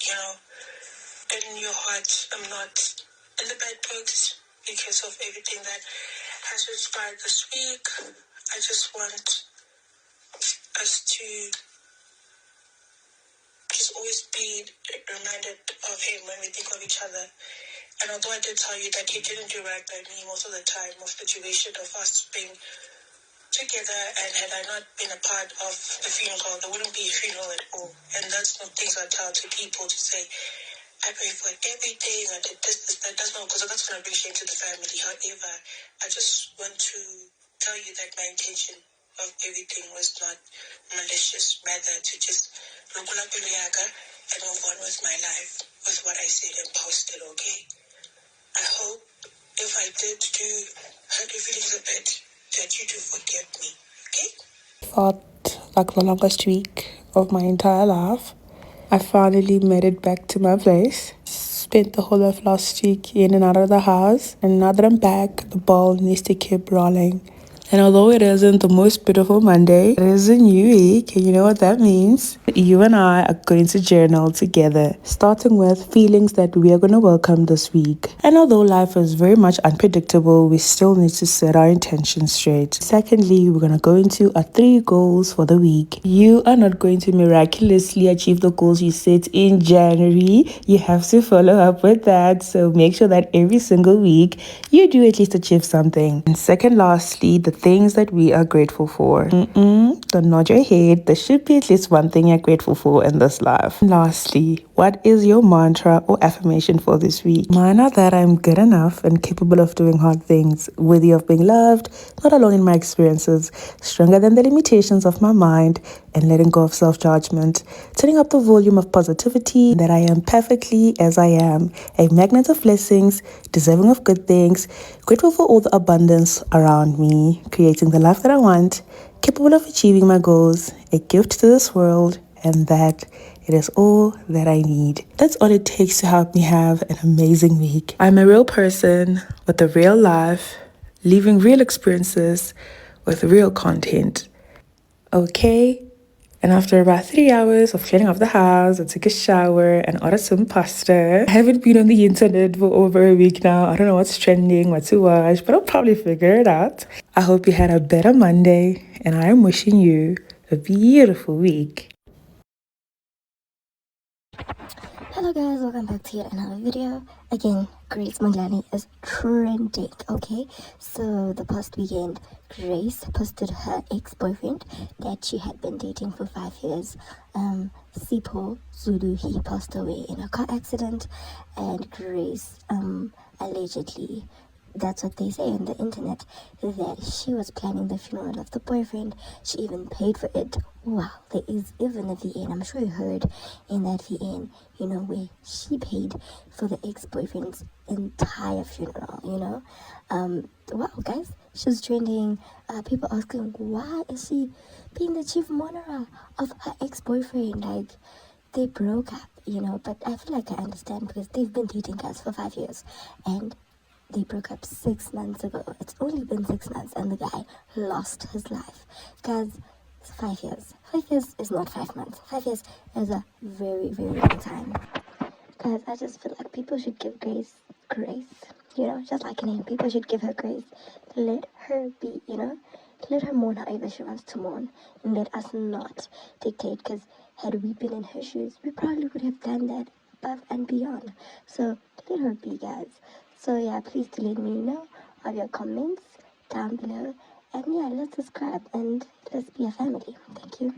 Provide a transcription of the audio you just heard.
in your heart, I'm not in the bad books because of everything that has transpired this week. I just want us to just always be reminded of him when we think of each other. And although I did tell you that he didn't do right by me most of the time, of the situation of us being together, and had I not been a part of the funeral, there wouldn't be a funeral at all. And that's not things I tell to people to say, I pray for it every day, and I did this, that. That's not, because that's going to bring shame to the family. However, I just want to tell you that my intention of everything was not malicious, rather to just look up in and move on with my life, with what I said and posted, okay? I hope if I did hurt your feelings a bit, that you do forgive me, okay? Felt like the longest week of my entire life. I finally made it back to my place. Spent the whole of last week in and out of the house, and now that I'm back, the ball needs to keep rolling. And although it isn't the most beautiful Monday, it is a new week, and you know what that means? You and I are going to journal together, starting with feelings that we are going to welcome this week. And although life is very much unpredictable, we still need to set our intentions straight. Secondly, we're going to go into our 3 goals for the week. You are not going to miraculously achieve the goals you set in January. You have to follow up with that, so make sure that every single week you do at least achieve something. And second, lastly, the things that we are grateful for. Don't nod your head. There should be at least one thing you're grateful for in this life. And lastly, what is your mantra or affirmation for this week? Mine are that I'm good enough and capable of doing hard things, worthy of being loved, not alone in my experiences, stronger than the limitations of my mind, and letting go of self-judgment, turning up the volume of positivity, that I am perfectly as I am, a magnet of blessings, deserving of good things, grateful for all the abundance around me, creating the life that I want, capable of achieving my goals, a gift to this world, and that it is all that I need. That's all it takes to help me have an amazing week. I'm a real person with a real life, living real experiences with real content. Okay? And after about 3 hours of cleaning up the house, I took a shower and ordered some pasta. I haven't been on the internet for over a week now. I don't know what's trending, what to watch, but I'll probably figure it out. I hope you had a better Monday, and I am wishing you a beautiful week. Hello guys, welcome back to yet another video. Again, Grace Mondlala is trending, okay? So the past weekend, Grace posted her ex-boyfriend that she had been dating for 5 years. Sipho Zulu, he passed away in a car accident, and Grace allegedly, that's what they say on the internet, that she was planning the funeral of the boyfriend. She even paid for it. Wow, there is even a VN, I'm sure you heard in that VN, where she paid for the ex-boyfriend's entire funeral, wow, guys, she's trending. People asking, why is she being the chief mourner of her ex-boyfriend? Like, they broke up, but I feel like I understand, because they've been dating, guys, for 5 years, and they broke up 6 months ago. It's only been 6 months, and the guy lost his life. Guys, it's 5 years. 5 years is not 5 months. 5 years is a very, very long time. Guys, I just feel like people should give grace. Just like a name. People should give her grace. Let her be, Let her mourn however she wants to mourn. And let us not dictate, because had we been in her shoes, we probably would have done that above and beyond. So, let her be, guys. So yeah, please do let me know of your comments down below. And yeah, let's subscribe and let's be a family. Thank you.